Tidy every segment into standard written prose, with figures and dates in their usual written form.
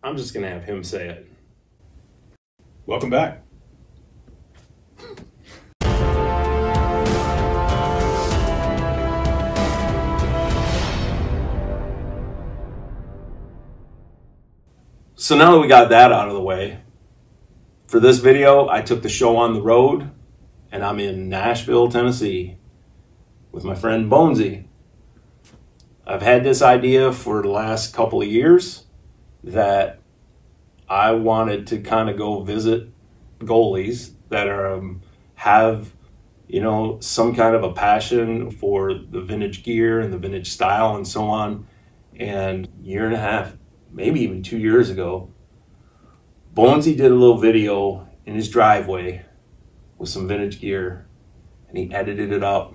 I'm just going to have him say it. Welcome back. So now that we got that out of the way, for this video, I took the show on the road, and I'm in Nashville, Tennessee, with my friend Bonesy. I've had this idea for the last couple of years that I wanted to kind of go visit goalies that have, you know, some kind of a passion for the vintage gear and the vintage style and so on. And a year and a half, maybe even 2 years ago, Bonesy did a little video in his driveway with some vintage gear, and he edited it up,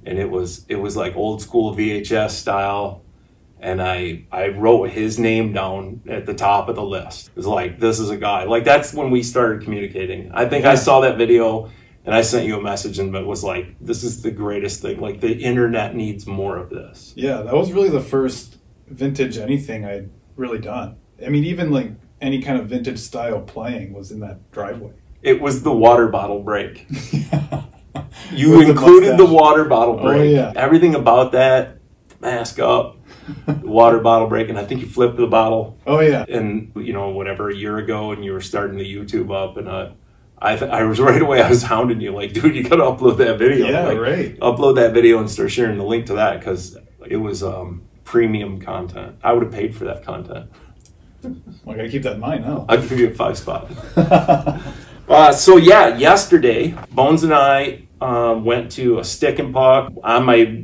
and it was like old school VHS style, and I wrote his name down at the top of the list. It was like, this is a guy. Like, that's when we started communicating. I think I saw that video and I sent you a message and it was like, this is the greatest thing. Like, the internet needs more of this. Yeah, that was really the first vintage anything I'd really done. I mean, even like any kind of vintage style playing was in that driveway. It was the water bottle break. You included the water bottle break. Oh, yeah. Everything about that, mask up, the water bottle break, and I think you flipped the bottle. Oh yeah. And you know, whatever, a year ago, and you were starting the YouTube up, and I was right away, I was hounding you like, dude, you gotta upload that video. Yeah, like, right. Upload that video and start sharing the link to that, because it was premium content. I would have paid for that content. Well, I gotta keep that in mind now. I'll give you a 5 spot. So yeah, yesterday, Bones and I went to a stick and puck. On my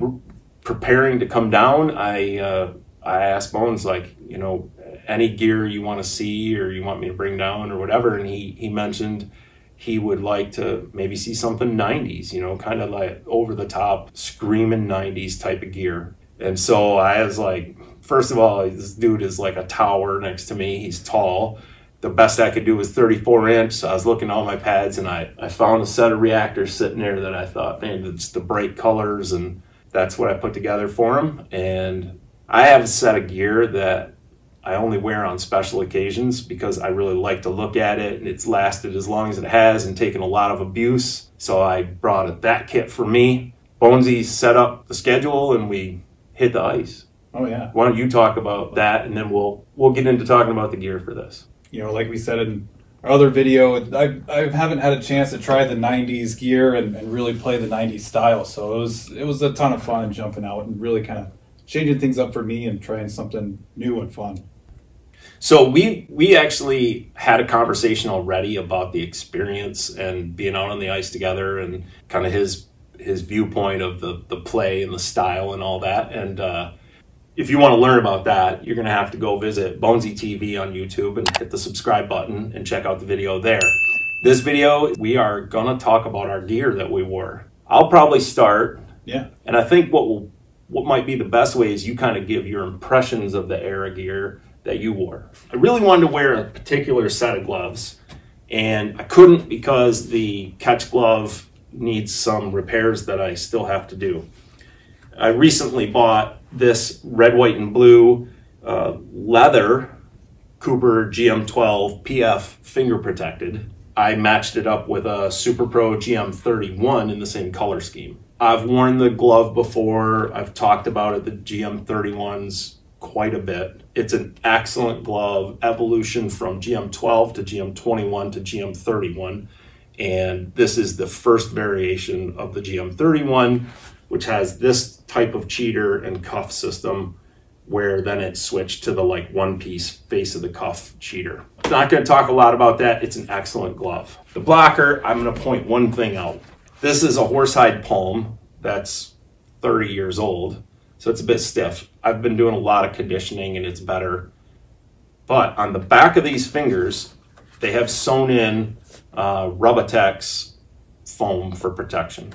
preparing to come down, I asked Bones, like, you know, any gear you want to see or you want me to bring down or whatever, and he mentioned he would like to maybe see something 90s, you know, kind of like over the top, screaming 90s type of gear. And so I was like, first of all, this dude is like a tower next to me. He's tall. The best I could do was 34 inch. So I was looking at all my pads, and I found a set of reactors sitting there that I thought, man, it's the bright colors, and that's what I put together for him. And I have a set of gear that I only wear on special occasions because I really like to look at it, and it's lasted as long as it has and taken a lot of abuse. So I brought that kit for me. Bonesy set up the schedule, and we hit the ice. Oh yeah. Why don't you talk about that, and then we'll get into talking about the gear for this. You know, like we said in our other video, I haven't had a chance to try the 90s gear and really play the 90s style. So it was a ton of fun jumping out and really kind of changing things up for me and trying something new and fun. So we actually had a conversation already about the experience and being out on the ice together, and kind of his viewpoint of the play and the style and all that. And if you want to learn about that, you're going to have to go visit BonesyTV on YouTube and hit the subscribe button and check out the video there. This video, we are going to talk about our gear that we wore. I'll probably start. Yeah. And I think what might be the best way is you kind of give your impressions of the era gear that you wore. I really wanted to wear a particular set of gloves, and I couldn't because the catch glove needs some repairs that I still have to do. I recently bought this red, white, and blue leather Cooper GM12 PF finger protected. I matched it up with a Super Pro GM31 in the same color scheme. I've worn the glove before. I've talked about it, the GM31s, quite a bit. It's an excellent glove, evolution from GM12 to GM21 to GM31. And this is the first variation of the GM31, which has this type of cheater and cuff system, where then it switched to the like one-piece face of the cuff cheater. Not going to talk a lot about that. It's an excellent glove. The blocker, I'm going to point one thing out. This is a horsehide palm that's 30 years old, so it's a bit stiff. I've been doing a lot of conditioning and it's better. But on the back of these fingers, they have sewn in Rubatex foam for protection.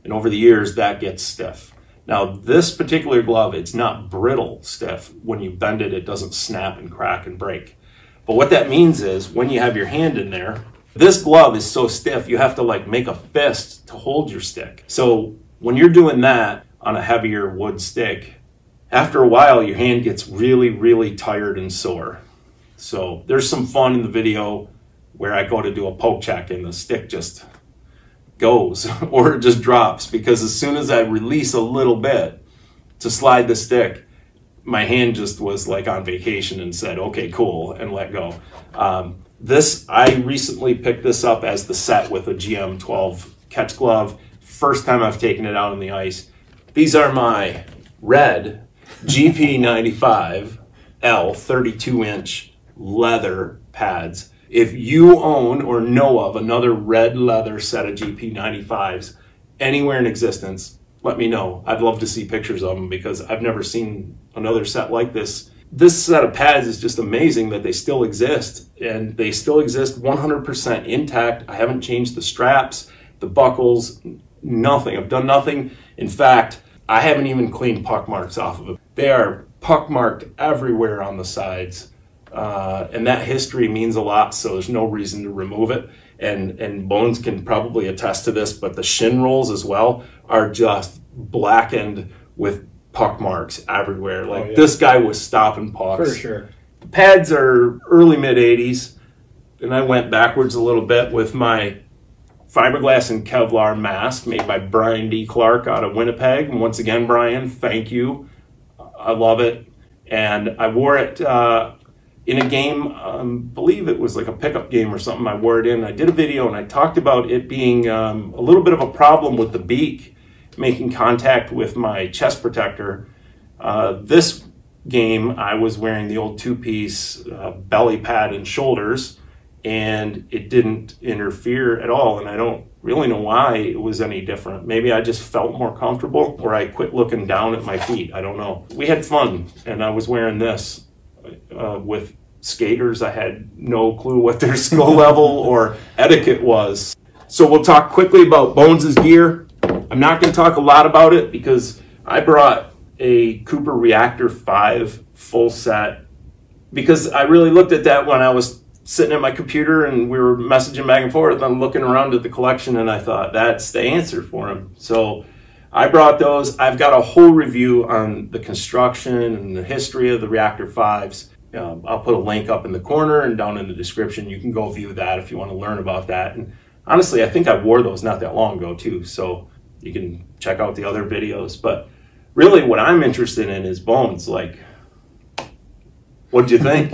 And over the years, that gets stiff. Now, this particular glove, it's not brittle stiff. When you bend it, it doesn't snap and crack and break. But what that means is when you have your hand in there, this glove is so stiff, you have to like make a fist to hold your stick. So when you're doing that on a heavier wood stick, after a while, your hand gets really, really tired and sore. So there's some fun in the video where I go to do a poke check and the stick just goes or it just drops, because as soon as I release a little bit to slide the stick, my hand just was like on vacation and said, okay, cool, and let go. I recently picked this up as the set with a GM 12 catch glove. First time I've taken it out on the ice. These are my red GP95 L 32-inch leather pads. If you own or know of another red leather set of GP95s anywhere in existence, let me know. I'd love to see pictures of them because I've never seen another set like this. This set of pads is just amazing that they still exist, and they still exist 100% intact. I haven't changed the straps, the buckles, nothing. I've done nothing. In fact, I haven't even cleaned puck marks off of it. They are puck marked everywhere on the sides, and that history means a lot, so there's no reason to remove it. And Bones can probably attest to this, but the shin rolls as well are just blackened with puck marks everywhere. Like, oh, yeah. This guy was stopping pucks. For sure. The pads are early mid-'80s, and I went backwards a little bit with my fiberglass and Kevlar mask made by Brian D. Clark out of Winnipeg. And once again, Brian, thank you. I love it. And I wore it in a game, I believe it was like a pickup game or something. I wore it in. I did a video and I talked about it being a little bit of a problem with the beak making contact with my chest protector. This game, I was wearing the old two-piece belly pad and shoulders, and it didn't interfere at all. And I don't really know why it was any different. Maybe I just felt more comfortable, or I quit looking down at my feet. I don't know. We had fun, and I was wearing this with skaters. I had no clue what their skill level or etiquette was. So we'll talk quickly about Bones' gear. I'm not going to talk a lot about it because I brought a Cooper Reactor 5 full set because I really looked at that when I was sitting at my computer and we were messaging back and forth. I'm looking around at the collection and I thought that's the answer for him. So I brought those. I've got a whole review on the construction and the history of the Reactor 5s. I'll put a link up in the corner and down in the description. You can go view that if you want to learn about that. And honestly, I think I wore those not that long ago too, so you can check out the other videos. But really what I'm interested in is Bones. Like, what'd you think?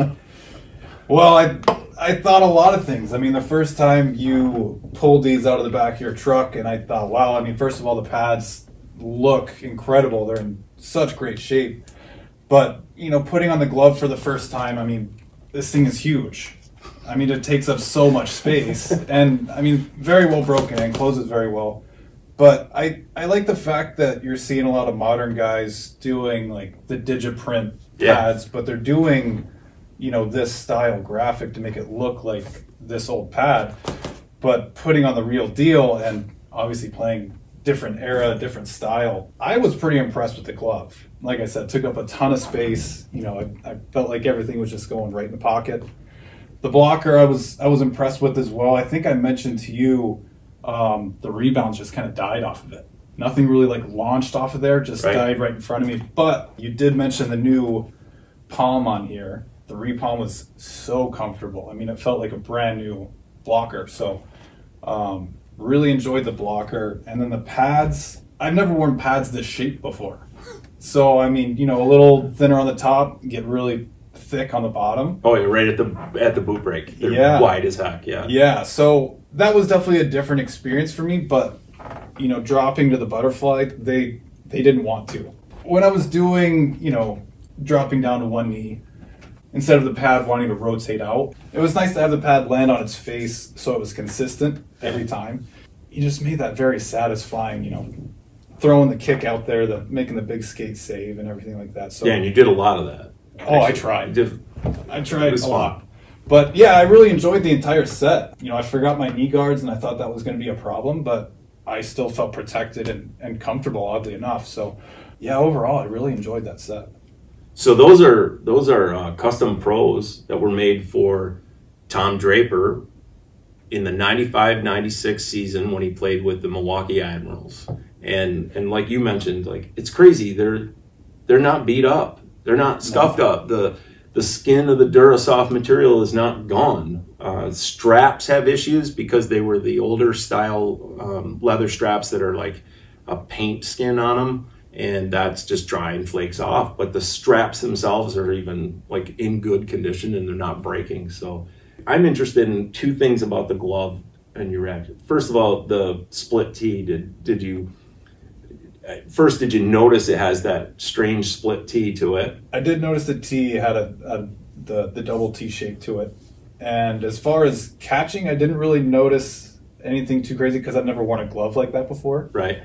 Well, I thought a lot of things. I mean, the first time you pulled these out of the back of your truck, and I thought, wow, I mean, first of all, the pads look incredible. They're in such great shape. But, you know, putting on the glove for the first time, I mean, this thing is huge. I mean, it takes up so much space. And, I mean, very well broken and closes very well. But I like the fact that you're seeing a lot of modern guys doing, like, the Digiprint pads, but they're doing, you know, this style graphic to make it look like this old pad, but putting on the real deal and obviously playing different era, different style. I was pretty impressed with the glove. Like I said, it took up a ton of space. You know, I felt like everything was just going right in the pocket. The blocker I was impressed with as well. I think I mentioned to you the rebounds just kind of died off of it. Nothing really like launched off of there, just died right in front of me. But you did mention the new palm on here. The repalm was so comfortable. I mean, it felt like a brand new blocker. So really enjoyed the blocker. And then the pads, I've never worn pads this shape before. So, I mean, you know, a little thinner on the top, get really thick on the bottom. Oh, you're right at the boot break. They're wide as heck, yeah. Yeah, so that was definitely a different experience for me, but, you know, dropping to the butterfly, they didn't want to. When I was doing, you know, dropping down to one knee, instead of the pad wanting to rotate out, it was nice to have the pad land on its face so it was consistent every time. You just made that very satisfying, you know, throwing the kick out there, making the big skate save and everything like that. So yeah, and you did a lot of that. Oh, I tried. I tried a lot. But yeah, I really enjoyed the entire set. You know, I forgot my knee guards and I thought that was going to be a problem, but I still felt protected and comfortable, oddly enough. So yeah, overall, I really enjoyed that set. So those are custom pros that were made for Tom Draper in the 95-96 season when he played with the Milwaukee Admirals. And like you mentioned, like, it's crazy. They're not beat up. They're not scuffed up. the skin of the Durasoft material is not gone. Straps have issues because they were the older style leather straps that are like a paint skin on them, and that's just dry and flakes off. But the straps themselves are even like in good condition and they're not breaking. So I'm interested in two things about the glove and your reaction. First of all, the split T. Did you notice it has that strange split T to it? I did notice the T had the double T shape to it. And as far as catching, I didn't really notice anything too crazy because I've never worn a glove like that before. Right.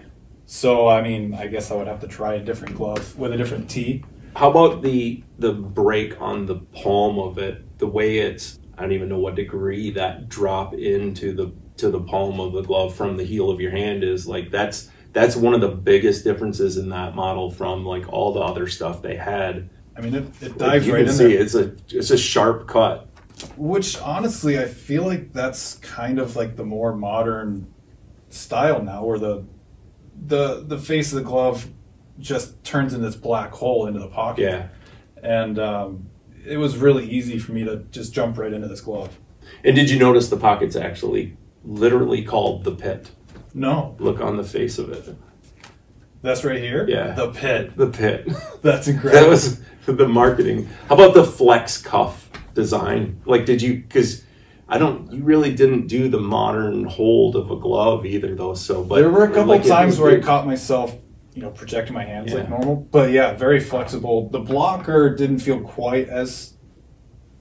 So, I mean, I guess I would have to try a different glove with a different T. How about the break on the palm of it? The way it's, I don't even know what degree that drop into the palm of the glove from the heel of your hand is. Like that's one of the biggest differences in that model from like all the other stuff they had. I mean, it dives right in there. You there. can see it's a sharp cut. Which honestly, I feel like that's kind of like the more modern style now, where the face of the glove just turns in this black hole into the pocket. Yeah. And it was really easy for me to just jump right into this glove. And did you notice the pocket's actually literally called the pit? No. Look on the face of it. That's right here? Yeah. The pit. The pit. That's incredible. That was the marketing. How about the flex cuff design? Like, because you really didn't do the modern hold of a glove either, though. So, but there were a couple like times where I caught myself, projecting my hands like normal. But yeah, very flexible. The blocker didn't feel quite as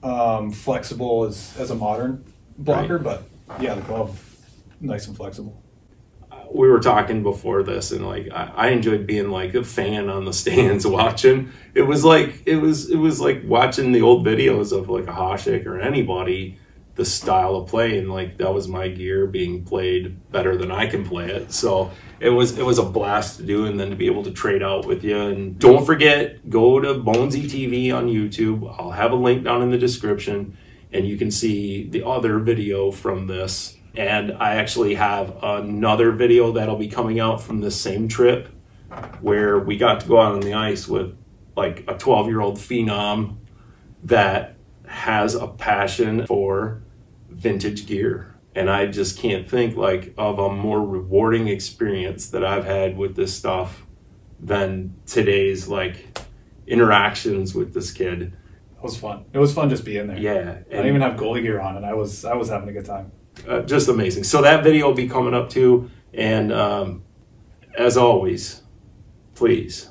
flexible as a modern blocker, right. But yeah, the glove, nice and flexible. We were talking before this, and like I enjoyed being like a fan on the stands watching. It was like watching the old videos of like a Hasek or anybody, the style of play, and like that was my gear being played better than I can play it. So it was a blast to do, and then to be able to trade out with you. And don't forget, go to BonesyTV on YouTube. I'll have a link down in the description, and you can see the other video from this. And I actually have another video that'll be coming out from this same trip where we got to go out on the ice with like a 12-year-old phenom that has a passion for vintage gear. And I just can't think like of a more rewarding experience that I've had with this stuff than today's like interactions with this kid. It was fun. It was fun just being there. Yeah. I didn't even have goalie gear on, and I was having a good time. Just amazing. So that video will be coming up too. And as always, please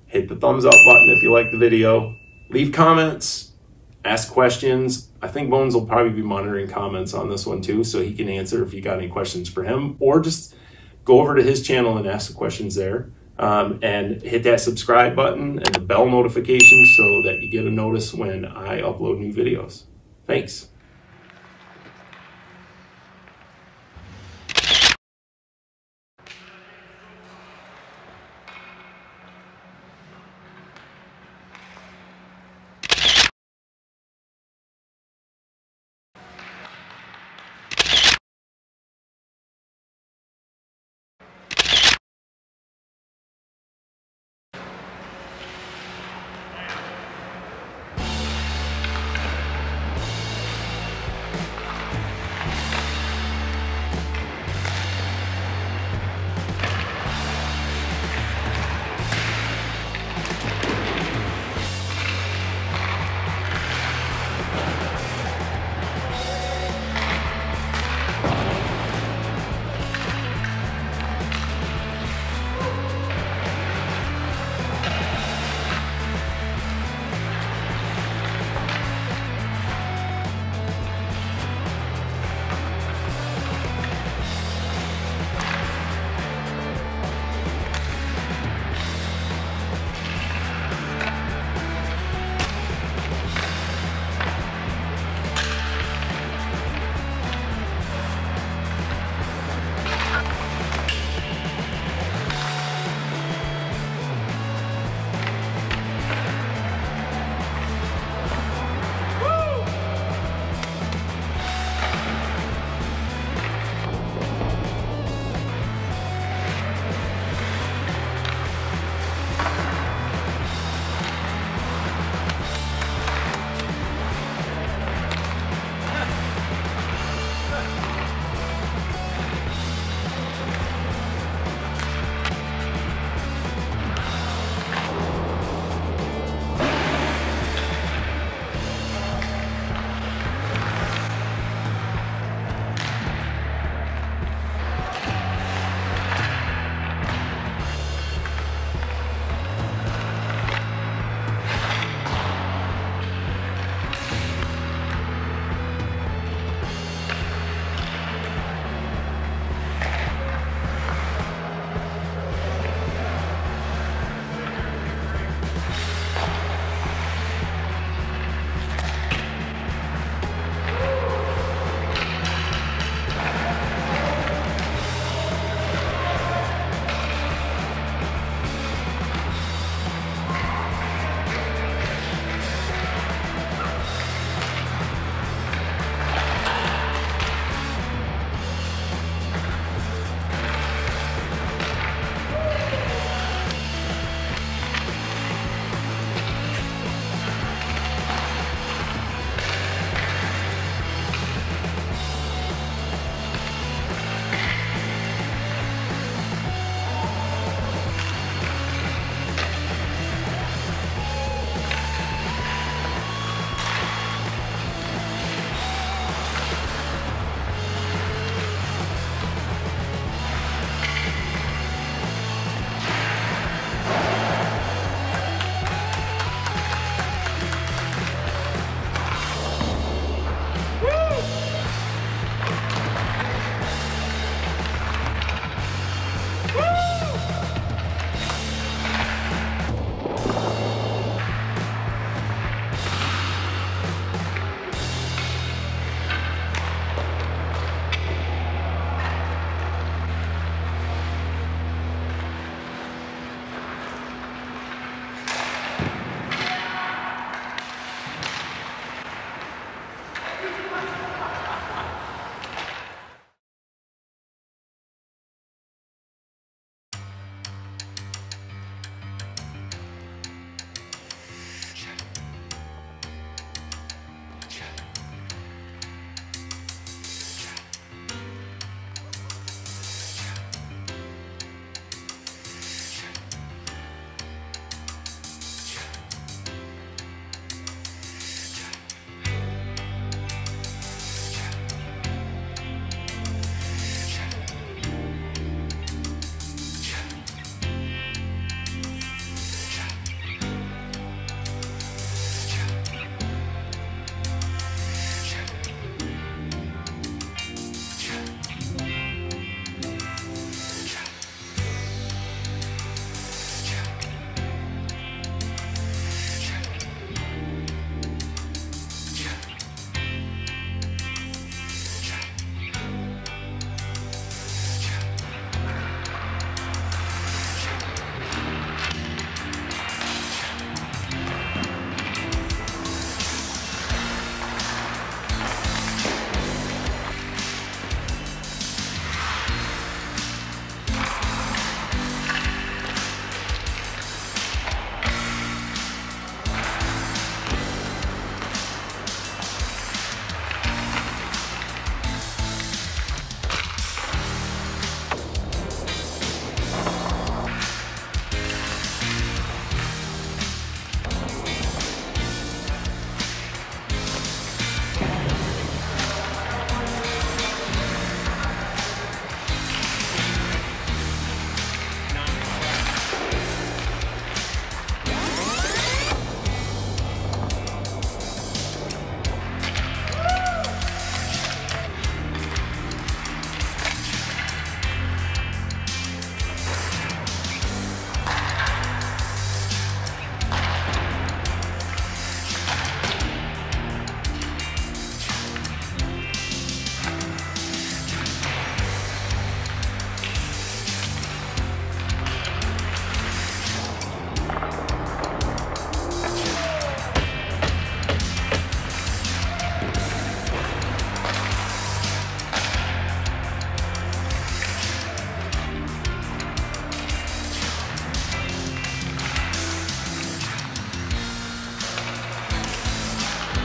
hit the thumbs up button if you like the video. Leave comments, ask questions. I think Bones will probably be monitoring comments on this one too, so he can answer if you got any questions for him, or just go over to his channel and ask the questions there. And hit that subscribe button and the bell notification so that you get a notice when I upload new videos. Thanks.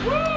Woo!